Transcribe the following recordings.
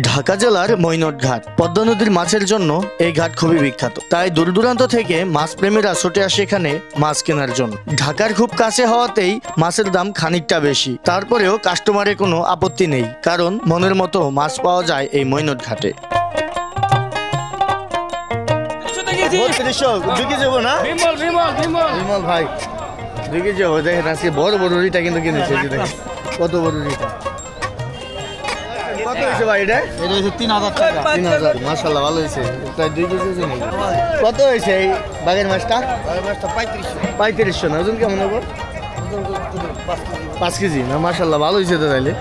ঢাকা জেলার মৈনট ঘাট পদ্মা নদীর মাছের জন্য এই ঘাট খুবই বিখ্যাত। তাই দূর দূরান্ত থেকে মাছ প্রেমীরা ছুটে আসে এখানে মাছ কেনার জন্য। ঢাকার খুব কাছে হওয়াতেই মাছের দাম খানিকটা বেশি, তারপরেও কাস্টমারের কোনো আপত্তি নেই, কারণ মনের মতো মাছ পাওয়া যায় এই মৈনট ঘাটে। ভাই দেখেন আজকে বড় বড় রিটা কিন্তু কিনেছে, কত বড় রিটা, কত হয়েছে ভাই? এটা হচ্ছে 3000 টাকা। 3000, মাশাআল্লাহ ভালো হয়েছে, প্রায় 2 কেজি ওজন। কত হয়েছে এই বাগের মাছটা? 3500 না? ওজন কেমন হবে? 5 কেজি না? মাশাআল্লাহ ভালো হয়েছে তো তাইলে।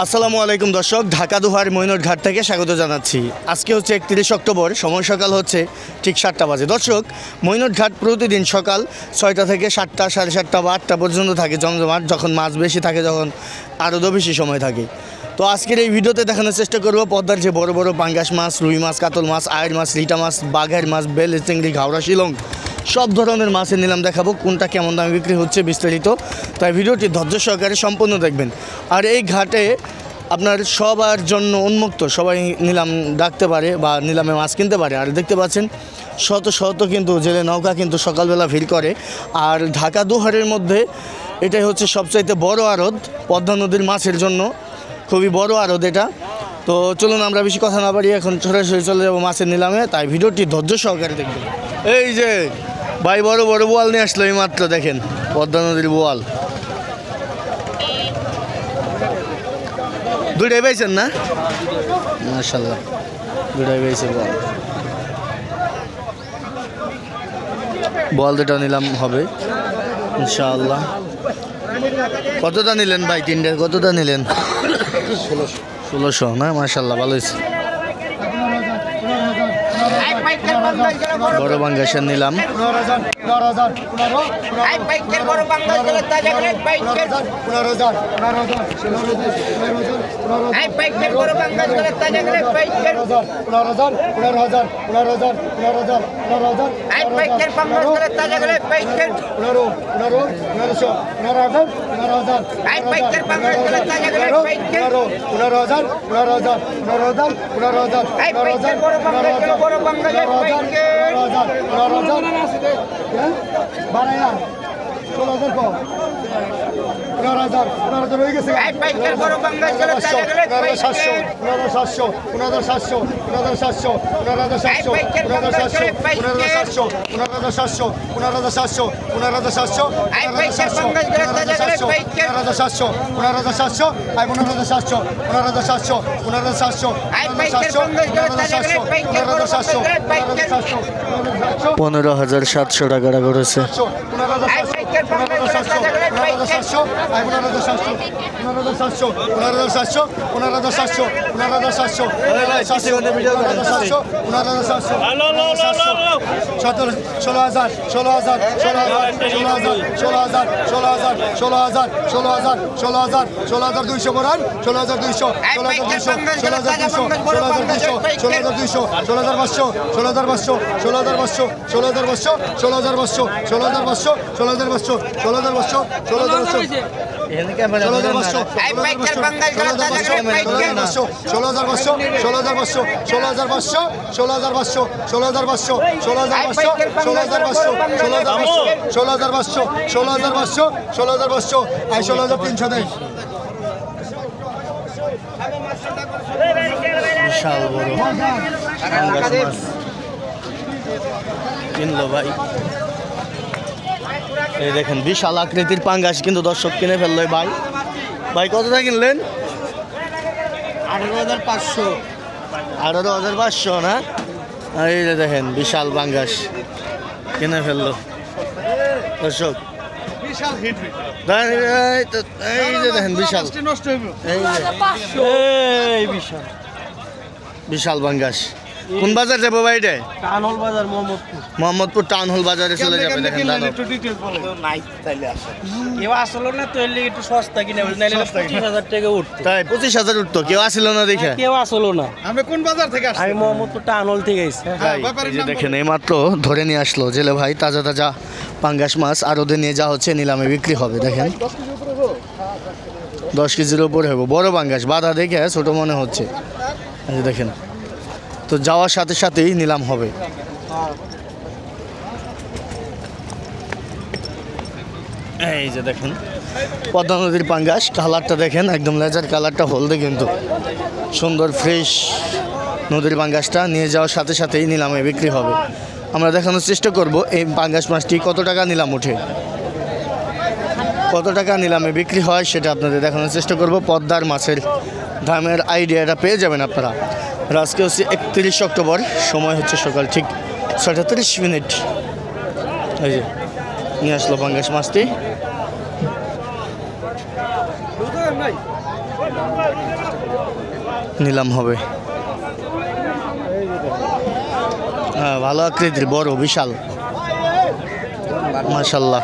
আসসালামু আলাইকুম দর্শক, ঢাকা দোহার মৈনট ঘাট থেকে স্বাগত জানাচ্ছি। আজকে হচ্ছে 31 অক্টোবর, সময় সকাল হচ্ছে ঠিক 7টা বাজে। দর্শক, মৈনট ঘাট প্রতিদিন সকাল 6টা থেকে 7টা, 7:30 বা 8টা পর্যন্ত থাকে জমজমাট। যখন মাছ বেশি থাকে, যখন আরও বেশি সময় থাকে। তো আজকের এই ভিডিওতে দেখানোর চেষ্টা করবো পদ্মার যে বড় বড় পাঙ্গাস মাছ, রুই মাছ, কাতল মাছ, আয়ের মাছ, রিটা মাছ, বাঘের মাছ, বেল, চিংড়ি, ঘাওড়া, শিলং সব ধরনের মাছের নিলাম দেখাবো, কোনটা কেমন দামে বিক্রি হচ্ছে বিস্তারিত। তাই ভিডিওটি ধৈর্য সহকারে সম্পূর্ণ দেখবেন। আর এই ঘাটে আপনার সবার জন্য উন্মুক্ত, সবাই নিলাম ডাকতে পারে বা নিলামে মাছ কিনতে পারে। আর দেখতে পাচ্ছেন শত শত কিন্তু জেলে নৌকা কিন্তু সকালবেলা ভিড় করে। আর ঢাকা দোহারের মধ্যে এটাই হচ্ছে সবচাইতে বড় আড়ত পদ্মা নদীর মাছের জন্য, খুবই বড় আড়ত এটা। তো চলুন আমরা বেশি কথা না বাড়িয়ে এখন সরাসরি চলে যাবো মাছের নিলামে। তাই ভিডিওটি ধৈর্য সহকারে দেখবেন। এই যে ভাই বড় বড় বোয়াল নিয়ে আসলো এই মাত্র, দেখেন পদ্মা নদীর বোয়াল। দুইটাই পাইছেন না? মাশাআল্লাহ, দুইটাই পাইছে বল। বল দুটো নিলাম হবে ইনশাআল্লাহ। কতটা নিলেন ভাই? তিনটা কতটা নিলেন? 1600 না? মাশাআল্লাহ ভালো হয়েছে। বড় বাঙ্গাসের নিলাম। পনেরো 1700 টাকা করেছে। বিশাল বড় কিনলো ভাই, এই দেখেন বিশাল আকৃতির পাঙ্গাস কিন্তু দর্শক কিনে ফেললো ভাই। ভাই কতটা কিনলেন? 18,500। 18,500 না? এই যে দেখেন বিশাল পাঙ্গাস কিনে ফেললো দর্শক। এই যে দেখেন বিশাল, বিশাল বিশাল পাঙ্গাস। কোন বাজার যাবো ভাই এটা? টাউন হল বাজার মোহাম্মদপুর। মোহাম্মদপুর টাউন হল বাজারে চলে যাবে। দেখেন দানব। একটু ডিটেইলস বলেন। কেউ আসলো না তো এর লিগে একটু সস্তা কিনে বলি, নাইলে 25,000 টাকা উঠতো। তাই 25,000 উঠতো, কেউ আসিল না দেখে। কেউ আসলো না। আমি কোন বাজার থেকে আসছি? আমি মোহাম্মদপুর টাউন হল থেকে আইছি। ভাই, এই যে দেখেন এইমাত্র ধরে নিয়ে আসলো জেলে ভাই তাজা তাজা পাঙ্গাস মাছ, আর ওদের নিয়ে যা হচ্ছে নিলামে বিক্রি হবে। দেখেন 10 কেজির উপরে হবে, বড় পাঙ্গাস, বাধা দেখে ছোট মনে হচ্ছে। এই যে দেখেন, তো যাওয়ার সাথে সাথেই নিলাম হবে। এই যে দেখেন পদ্মা নদীর পাঙ্গাস, কালারটা দেখেন একদম লেজার কালারটা হলদে, কিন্তু সুন্দর ফ্রেশ নদীর পাঙ্গাসটা নিয়ে যাওয়ার সাথে সাথেই নিলামে বিক্রি হবে। আমরা দেখানোর চেষ্টা করব এই পাঙ্গাস মাছটি কত টাকা নিলাম ওঠে, কত টাকা নিলামে বিক্রি হয় সেটা আপনাদের দেখানোর চেষ্টা করব। পদ্মার মাছের দামের আইডিয়াটা পেয়ে যাবেন আপনারা। আর আজকে হচ্ছে 31 অক্টোবর, সময় হচ্ছে সকাল ঠিক 6:30। এই যে নিয়ে আসলো পাঙ্গাস মাছটি। নিলাম হবে। হ্যাঁ, ভালো আকৃতির, বড় বিশাল, মাশাল্লাহ।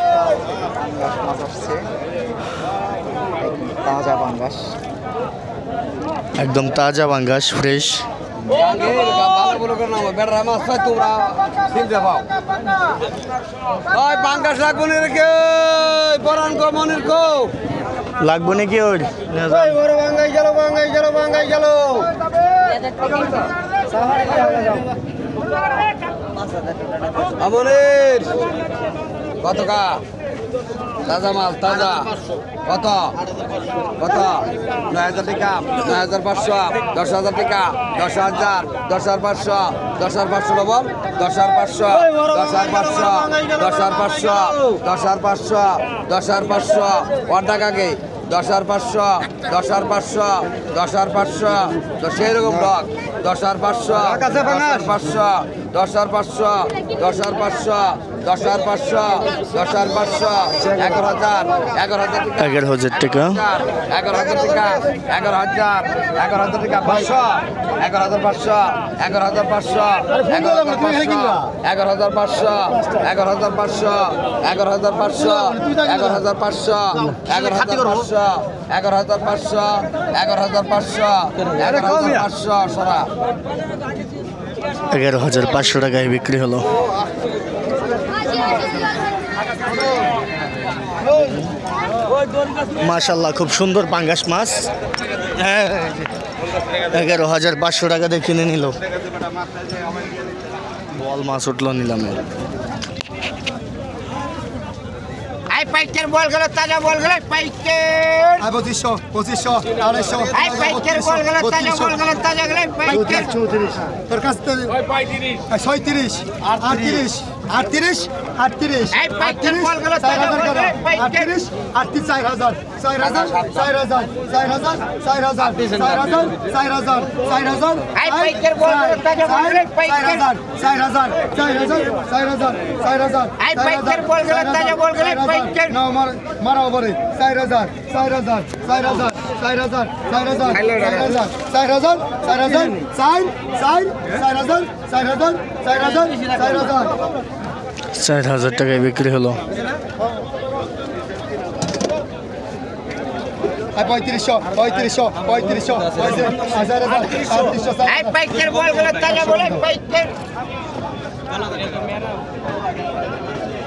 তাজা পাঙ্গাস, একদম তাজা পাঙ্গাস, ফ্রেশ। লাগবো নাকি ওর? কতকা তাজা মাল, তাজা কত কত? 9,000 টাকা, 9,500, 10,000 টাকা, 10,000, 10,500, 10,500 ডবল, 10,500, 10,500, 10,500, 10,500, 10,500 ওর টাকাকে 10,500, 10,500, 10,500, তো সেই রকম ডক 10,500, 10,500, 10,500, 10,500, 10,500, 10,500, 11,000, 11,000 টাকা, 11,000 টাকা, 11,000 টাকা, 11,000, 11,000 টাকা, 500, 11,500, 11,500, 11,500, 11,500, 11,500, 11,500, 11,500, 11,500, 11,500, 11,500, 11,500 সরা 11,500 টাকায় বিক্রি হলো। মাশাল্লাহ, খুব সুন্দর পাঙ্গাস মাছ। 11,500 টাকা দিয়ে কিনে নিল। বল মাছ উঠলো নিলামে। পাইকের বল গেল, তাজা বল গেল, পাইকের 2500, 2500, 250, পাইকের বল গেল, তাজা বল গেল, তাজা গেল, পাইকের 34, তোর কাছ থেকে 36, 38, 38, 38, এই পাইকের বল গেল, তাজা বল গেল, পাইকের 38, 4,000, 4,000, 4,000, 4,000, 4,000, 4,000, 4,000, 4,000, এই পাইকের বল গেল, তাজা বল গেল, পাইকের 4,000, 4,000, 4,000, 4,000, এই পাইকের বল গেল, তাজা বল গেল, পাইকের না মারা ওপরে 4,000, 4,000, 4,000, 4,000, 4,000, 4,000, 4,000, 4,000, 4,000, 4,000, 4,000, 4,000 টাকায় বিক্রি হলো। 3500, 3500, 3500, 1,000, এই পাইকের বল গেল, তাজা বল গেল, পাইকের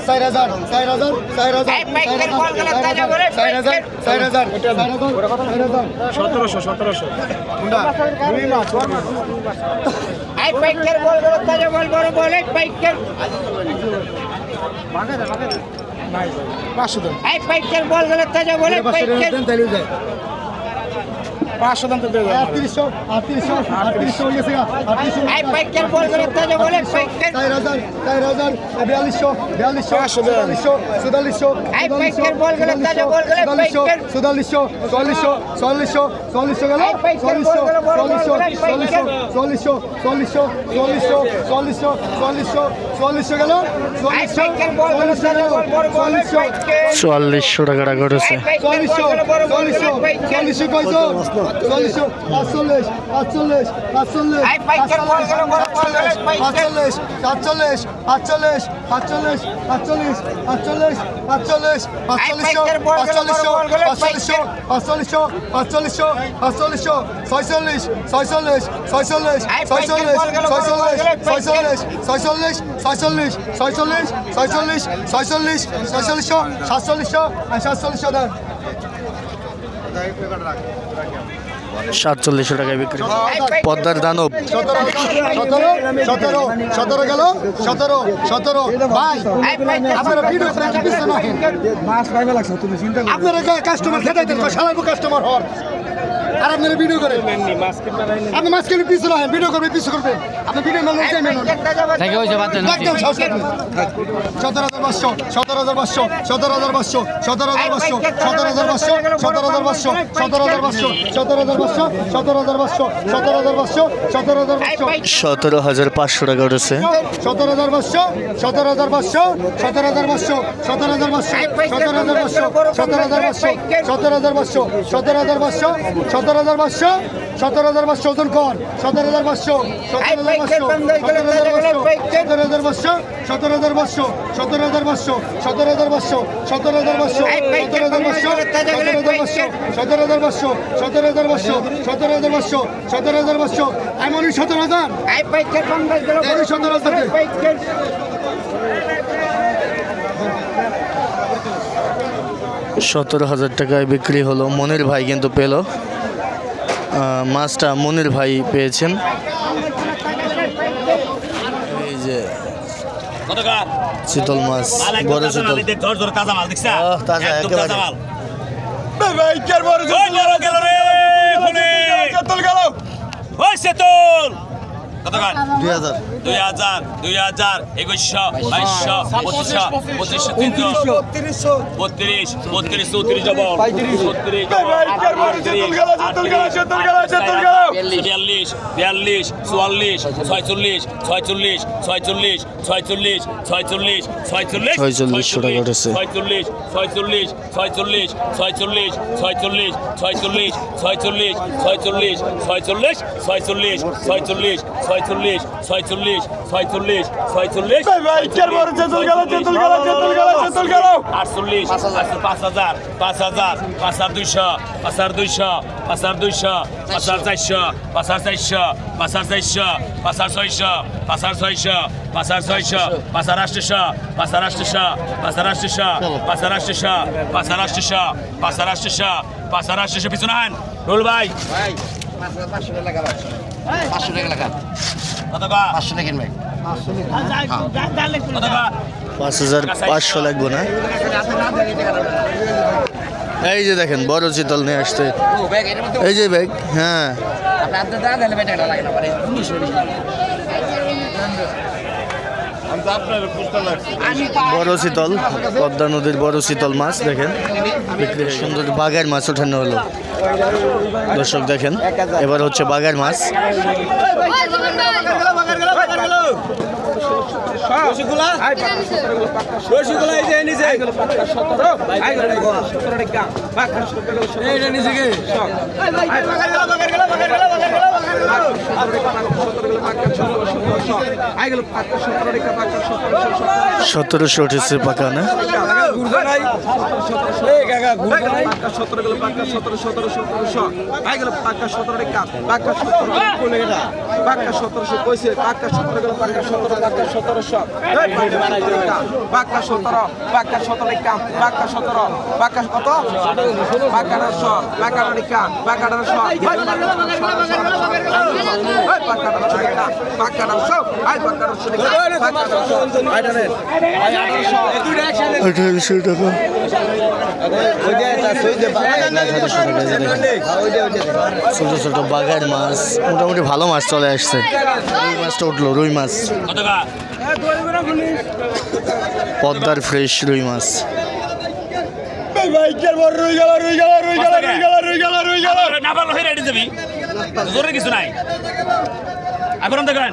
4,000, 4,000, 4,000, এই পাইকের বল গেল, তাজা বল গেল, 4,000, 4,000, 1700, এই পাইকের বল গেল, তাজা বল বড় বল, এই পাইকের 500 দেন, এই পাইকের বল গেল, তাজা বল, এই পাইকের তাইলে যায় 500 দেন তো দেন 3800, 3800, 3800 হয়ে গেছে 3800, এই পাইকের বল গেল, তাজা বল, এই পাইকের 4,000, 4,000, 4200, 4200, 4400, এই পাইকের বল গেল, তাজা বল গেল, এই পাইকের 4400, 4400, 4400, 4400 গেল, এই পাইকের বল গেল, বড় বল, 4400, এই পাইকের 4400, 4400, 4400, 4400, 4400, 4400 গেল, এই পাইকের বল গেল, তাজা বল, বড় বল, এই পাইকের 4400 টাকা করেছে। এই পাইকের বল গেল, বড় বল, এই পাইকের 4400 কয়জন? চল্লিশশো পাঁচচল্লিশ পাঁচচল্লিশ পাঁচচল্লিশ এই পাইকার বল গেল পাঁচচল্লিশ পাঁচচল্লিশ পাঁচচল্লিশ পাঁচচল্লিশ পাঁচচল্লিশ পাঁচচল্লিশ পাঁচচল্লিশ পাঁচচল্লিশশো পাঁচচল্লিশশো পাঁচচল্লিশশো পাঁচচল্লিশশো পাঁচচল্লিশশো ছয়চল্লিশ ছয়চল্লিশ ছয়চল্লিশ ছয়চল্লিশ ছয়চল্লিশ ছয়চল্লিশ ছয়চল্লিশ ছয়চল্লিশ ছয়চল্লিশ ছয়চল্লিশ ছয়চল্লিশশো সাতচল্লিশশো সাতচল্লিশশো দেন 4700 টাকায় বিক্রি। পদ্মার দানব 17 গেল 17 ভাই আপনারা ভিডিও করে কিছু না মাছ পাইবে লাগছে তুমি চিন্তা করো আপনারা কাস্টমার খেদাইতে সালাবো কাস্টমার হর আর আপনারা ভিডিও করে আপনি মাছ কিনে পিছু রাখেন ভিডিও করবে পিছু করবেন আপনি ভিডিও মেনু চাই মেনু থেকে হইছে বাতেন একদম সাহস রাখবেন 17500 17500 17500 17500 17500 17500 17500 17500 17500 17500 টাকা উঠেছে। 17500 17500 17500 17500 17500 ওজন কর 17500 17500 17500 17500 17500 17500 17500 17500 এমনই 17000 এই পাইকার 50 গেল 17000 পাইকার 17000 টাকায় বিক্রি হলো। মনির ভাই কিন্তু পেল মাছটা, মনির ভাই পেয়েছেন। এই যে চিতল মাছ, বড় চিতল, তাজা মাল দেখছা তাজা একেবারে। কত গান 2000 2000 2000 2100 2200 2500 2500 32 32 34 যাব 42 পিছনে আন রুল ভাই 500 টাকা লাগা 500 টাকা লাগা কত গা 500 টাকা ভাই 5500 লাগবে না। এই যে দেখেন বড় চিতল নিয়ে আসছে, এই যে ব্যাগ। হ্যাঁ বড় চিতল, পদ্মা নদীর বড় চিতল মাছ দেখেন বিক্রি হয়। সুন্দর বাঘের মাছ ওঠানো হলো দর্শক দেখেন। এবার হচ্ছে বাঘের মাছ। সতেরোশো উঠেছে পাকা না। আঠারোশো টাকা। ছোট ছোট বাঘের মাছ, মোটামুটি ভালো মাছ চলে আসছে। রুই মাছটা উঠলো, রুই মাছ পদ্মার ফ্রেশ রুই মাছ। না পারলো হয়ে রেডি যাবি, জোরে কিছু নাই। এখন দেখেন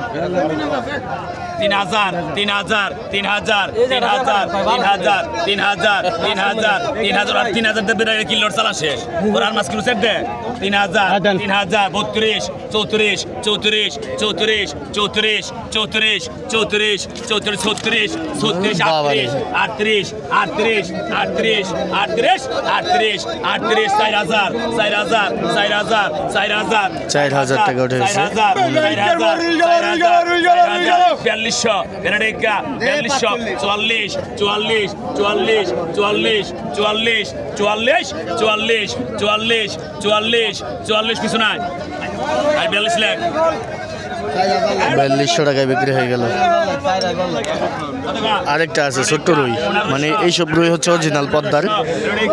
3000 3000 3000 3000 3000 3000 3000 3000 আর 3000 দেবে না কিলোর চালা শেষ ওর আর মাস কিলো সেট দে 3000 3000 32 34 34 34 34 34 34 34 36 36 38 38 38 38 38 38 38 4000 4000 4000 4000 4000 টাকা উঠে গেছে। 4200 বেনাডেকা 4200 44 44 44 44 44 44 44 44 44 44 কিছু নাই আর 42 লাখ 4200 টাকায় বিক্রি হয়ে গেল। আরেকটা আছে ছোট্ট রুই, মানে এইসব রুই হচ্ছে অরিজিনাল পদ্মার,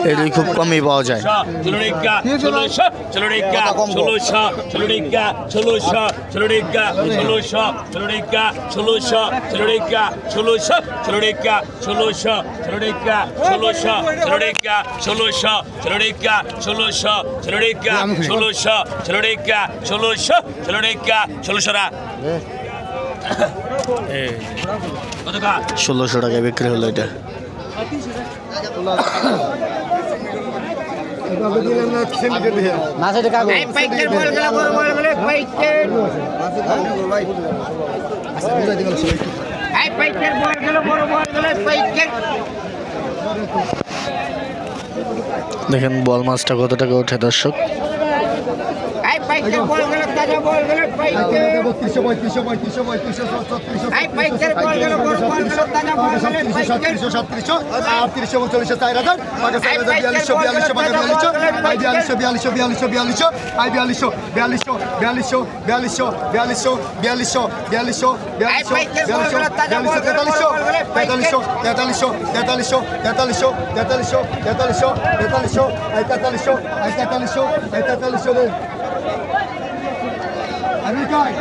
এই রুই খুব কমই পাওয়া যায়। 1600 টাকায় বিক্রি হলো এটা। এই পাইকের বল গেল বড় বল গেল পাইকের এই পাইকের বল গেল বড় বল গেল পাইকের দেখেন বল মাছটা কত টাকা ওঠে দর্শক। এই পাইকের বল গেল তাজা বল গেল পাইকের এই পাইকের বল গেল বড় বল গেল তাজা বল গেল পাইকের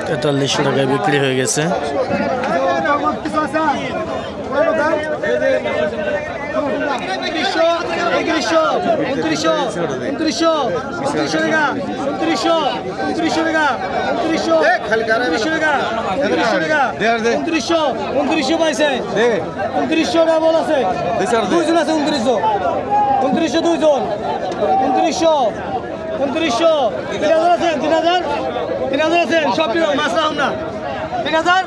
4300 টাকায় বিক্রি হয়ে গেছে। সব মাছ রাখুন না 3000